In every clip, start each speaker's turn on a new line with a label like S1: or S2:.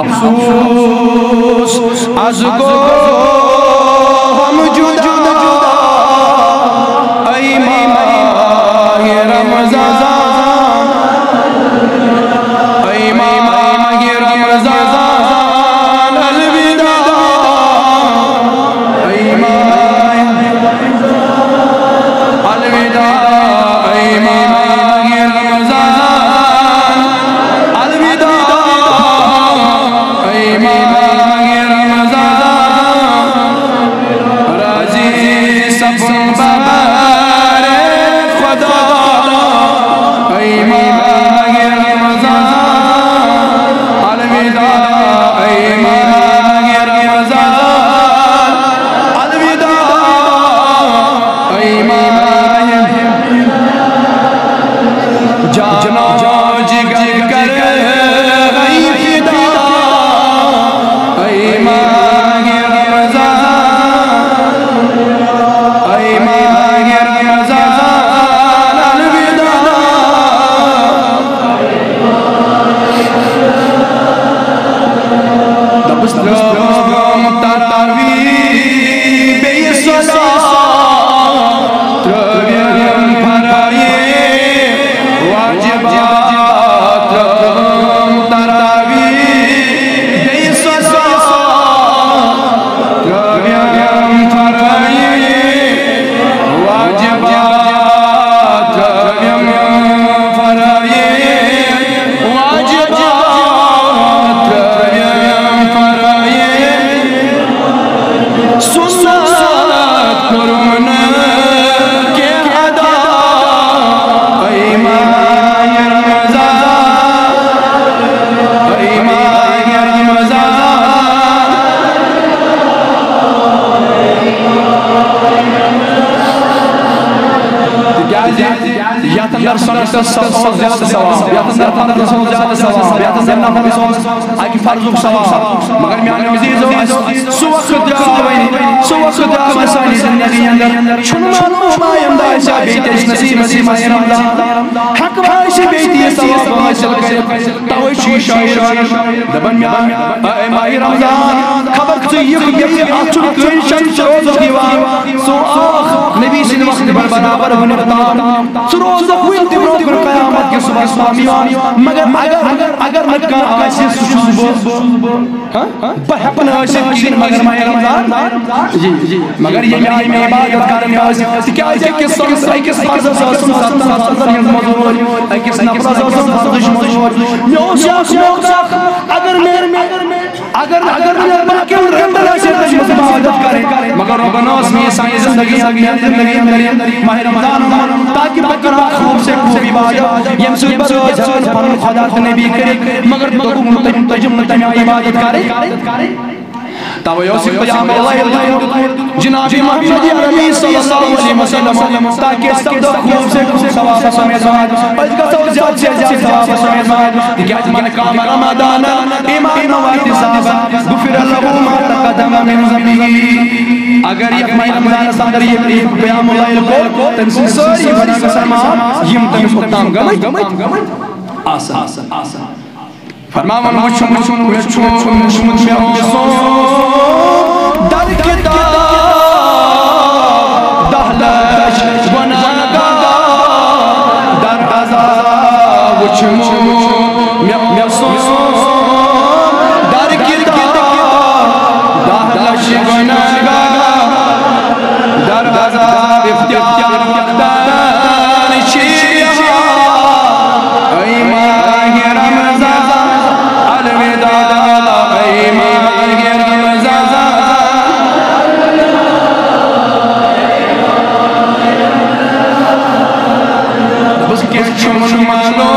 S1: अफसोस आज गो हम जुदा ऐ माह रमज़ान ऐ माह रमज़ान अलविदा ऐ माह अलविदा ऐ माह रमज़ान अलविदा ऐ माह रमज़ान राज़ी सब बहार खुदा ऐ माह रमज़ान अलविदा ऐ माह रमज़ान अलविदा ऐ माह जानो जिगर कर गई फिदा ऐ माह रमज़ान ऐ माह रमज़ान अलविदा दबस्त्रम तरावी बेसला त्रव्यम फराये वाजिबात तरावी बेसला त्रव्यम फराये वाजिबात त्रव्यम फराये वाजिबात त्रव्यम फराये सुन्नत कुरान के अदा ऐ माह रमज़ान ऐ माह रमज़ान यात अंदर सनत सवाब ज्यादा सवाब यात अंदर फर्ज ज्यादा सवाब यात अंदर नफल आकि फर्ज सवाब मगर म्यान मजीद सु वक्त सानी जिंदगी अंदर छुन मालूम आयम दाशा बेटे नसीब माह रमज़ान हक वाश बेटे सवाब हासिल कर तवे शायर दबन म्यान ऐ माह रमज़ान खबर च ये अचु कोई शम्स रोज दीवार सो आख नबी सिन वक्त बराबर होने सु रोज हुई ब्रो क़यामत के सुबह स्वामी मगर मक्का आसे सुबह हां बहपन आसे किन मगर माह रमज़ान जी मगर ये में इबादत करने आसे क्या है कि संस के फर्ज आसम सत्तर यम मजूर कि नफल आसम फर्ज मजूर नो अगर बाकी रंदर आसे इबादत करे मगर रब्बानास में सारी जिंदगी अंदर माह रमज़ान ताकि बकर खूब से खूब इबादत यम से बरोज फन खुदा नबी करे मगर तजुम इबादत करे तवे योसिफ क़याम लैल जनाब मोहम्मद अरबी सल्लल्लाहु अलैहि वसल्लम ताकि सब खूब से खूब सवाब समेत आज का तो ज्यादा से ज्यादा सवाब समेत क्या मन काम रमज़ान ईमान व इहतिसाब गुफिर लहु मा तक़द्दम मिन ज़म्बिही अगर ये माह रमज़ान अंदर ये क़याम लैल को तमसे सारी बना कसमा यम तम उत्तम गमत आसान फरमावन मुझ में ओसो दर किताब दहलश वनागा दर अज़ाब मुझ में ओसो दर किताब दहलश वनागा दर अज़ाब इफ्तियार वक्तान शिया ऐ माह रमज़ान अलविदा ऐ माह रमज़ान बस के छुन मानो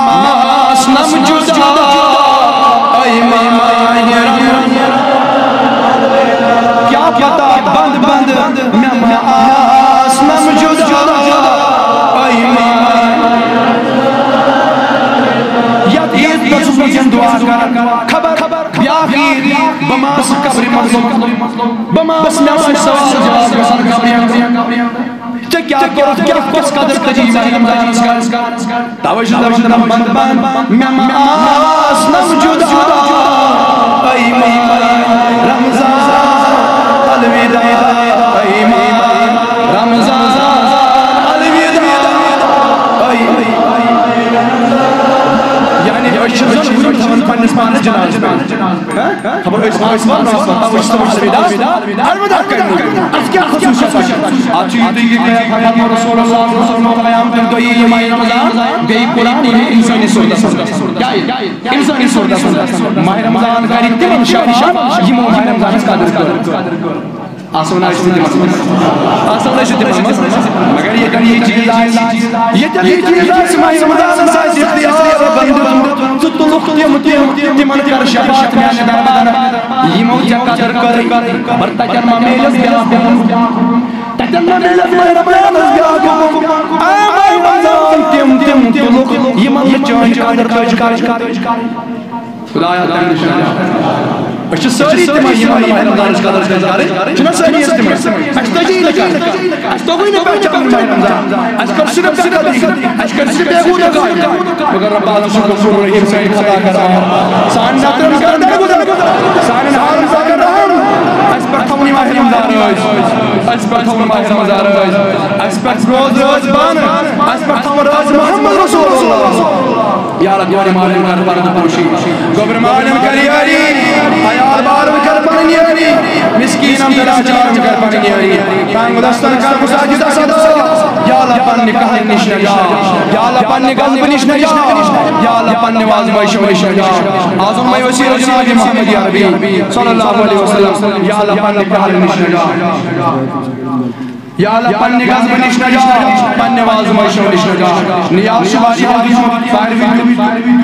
S1: आसनम जुदा ऐ माहिर क्या पता बंद बंद मैं आसनम जुदा ऐ यद ईद तसुफियन दुआ कर खबर ब्याखीर बमास कब्र मजलूम बमास नमाज सवाल जवाब गसन कब्रियां चे क्या किस कदर तजीब रमजान का तवज्जो बंद बंद मैं आसनम जुदा ऐ रमजान अलविदा ऐ रमजान अलविदा ऐ यानी अशजन गुरु थवन पन्नस पानस जनाब खबर है आसमान अलविदा अलविदा करने अब क्या खुशूसियत आज ईद की ख़त्म रसूलुल्लाह सल्लल्लाहु अलैहि वसल्लम तो ये माह रमजान बे कुरान ये इंसानी सूरत क्या इंसानी सूरत माह रमजान का रितिम शान ये माह रमजान का कदर कर आसमान मगर ये कभी चीज माह रमजान सा इख्तियार बंद तुलुक तिमन कर शफात में दरबार ये मौज कदर कर बरतकर मेलस गया ततन मेलस रमजान गया आ रमजान तिम तुलुक ये मन जान कदर कर खुदाया तन अच्छा सारी माह रमजान कदर कर चना सारी अस्तजी तो कोई नहीं पहचान माह रमजान अजकर सिर्फ अजकर सिर्फ बेगुना का मगर रब सुब्हान रहीम से खता कर सान नतरम कर दे गुजर सान हाल कर अस पर थवनी माह रमजान अस पर थवन माह रमजान अस पर रोज बान अस पर थवन रोज मोहम्मद रसूलुल्लाह या अल्लाह गोरे मालूम कर पर पोशी गोबर मालूम कर यारी आयाल बार कर पर यारी मिस्कीन हम लाचार कर पर यारी तांग दस्तन कर मुसाजिद सदा या अल्लाह पन्ने कहल निश नजा या अल्लाह पन्ने गल्ब निश नजा या अल्लाह पन्ने वाज वैश नजा आजम में वसीर जनाब मोहम्मद या नबी सल्लल्लाहु अलैहि वसल्लम या अल्लाह पन्ने कहल निश नजा या अल्लाह पन्ने गल्ब निश नजा पन्ने वाज वैश नजा नियाज शुमारी हदीस फारवी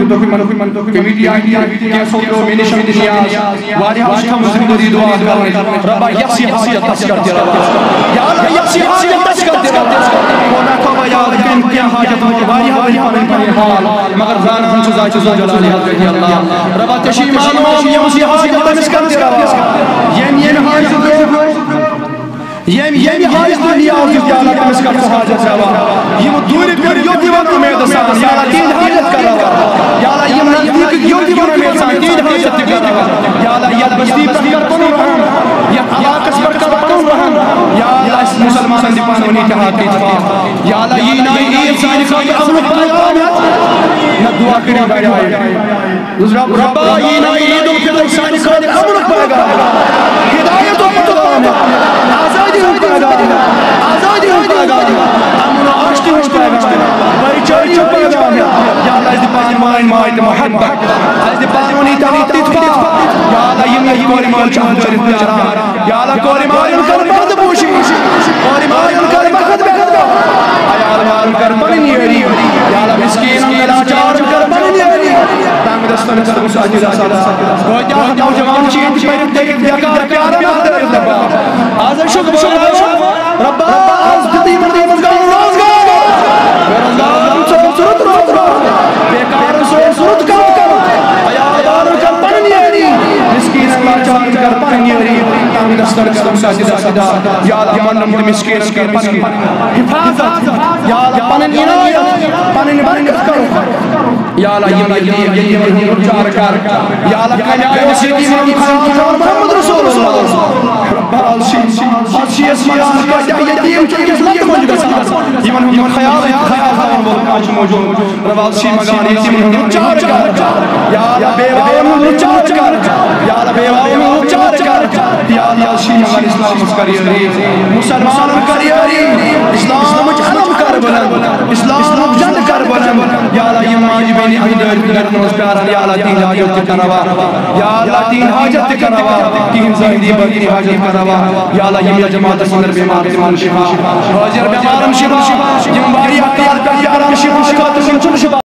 S1: तो मन तो कमिटी आई के सोतो मिनिशन नियाज वारी हम जिंदगी दुआ कर रब्बा यसी हाजत तस कर दे या अल्लाह यसी हाजत तस कर दे कोना को याद किन क्या हाजत वारी हम हाल मगर जान हम सजा चुजा जलाल हजरत अल्लाह रब्बा तशी मालूम यसी हाजत तस कर दे ये हाजत ये हाजत दुनिया और क्या अल्लाह तमस का हाजत रवा ये दूर कर यो दीवान में दसा या अल्लाह तीन हाजत कर रवा या अल्लाह ये नजदीक यो दीवान में दसा तीन हाजत कर रवा या अल्लाह ये बस्ती पर कर पनो रहम या आकाश पर कर पनो रहम या अल्लाह इस मुसलमान दीवान होने के हाथ इत्तेफाक या अल्लाह ये ना ये इंसान का अमन पाया न दुआ करे बैठा रब्बा ये ना ईद उल फितर इंसान का अमन पाएगा हिदायत पाएगा आजादी होगा अमन आश्ती होगा परिचय होगा या अल्लाह इस पान मान माइत मोहब्बत इस पान वनी ताकत इत्तेफाक या अल्लाह ये कोरी माल चाह चरित्र या अल्लाह कोरी माल कर बंद पोशी कोरी माल कर बखत बखत या अल्लाह कर बनी हरी या अल्लाह मिस्कीन लाचार कर बनी हरी तांग दस्तन कर मुसाजिद सदा गोजा नौजवान चीज पर देख बेकार प्यार ना आज शुक्र रब्बा आज दी मर्दी मजगान रोजगार बेरोजगार सुरत बेकार सुरत का आयादार कर पनियरी मिस्कीन लाचार कर पनियरी तांग दस्तर कर मुसाजिद सदा या अल्लाह मन मिस्कीन कर हिफाजत या अल्लाह पन इनायत पन बरकत करो या अल्लाह ये उच्चार कर या अल्लाह कन्या वसीती मोहम्मद रसूलुल्लाह रब्बा अलशी अस्मान का यतीम के किस्मत को जगह इमन हम ख्याल हम आज मौजूद रब्बा अलशी मगान यतीम हम उच्चार कर या अल्लाह बेवाओं हम उच्चार कर या अल्लाह बेवाओं हम उच्चार कर या अल्लाह अलशी मगान इस्लाम करियरी मुसलमान करियरी इस्लाम जन्म कर बुलंद इस्लाम जन्म कर बुलंद या अल्लाह ये माज बेनी अंदर घर में प्यार या अल्लाह तीन हाजत करवा या अल्लाह तीन हाजत करवा तीन जिंदगी बड़ी हाजत करवा या अल्लाह ये जमात संदर बीमार मान शिफा हाजिर बीमार शिफा जिम बारी अकाल का या शिफा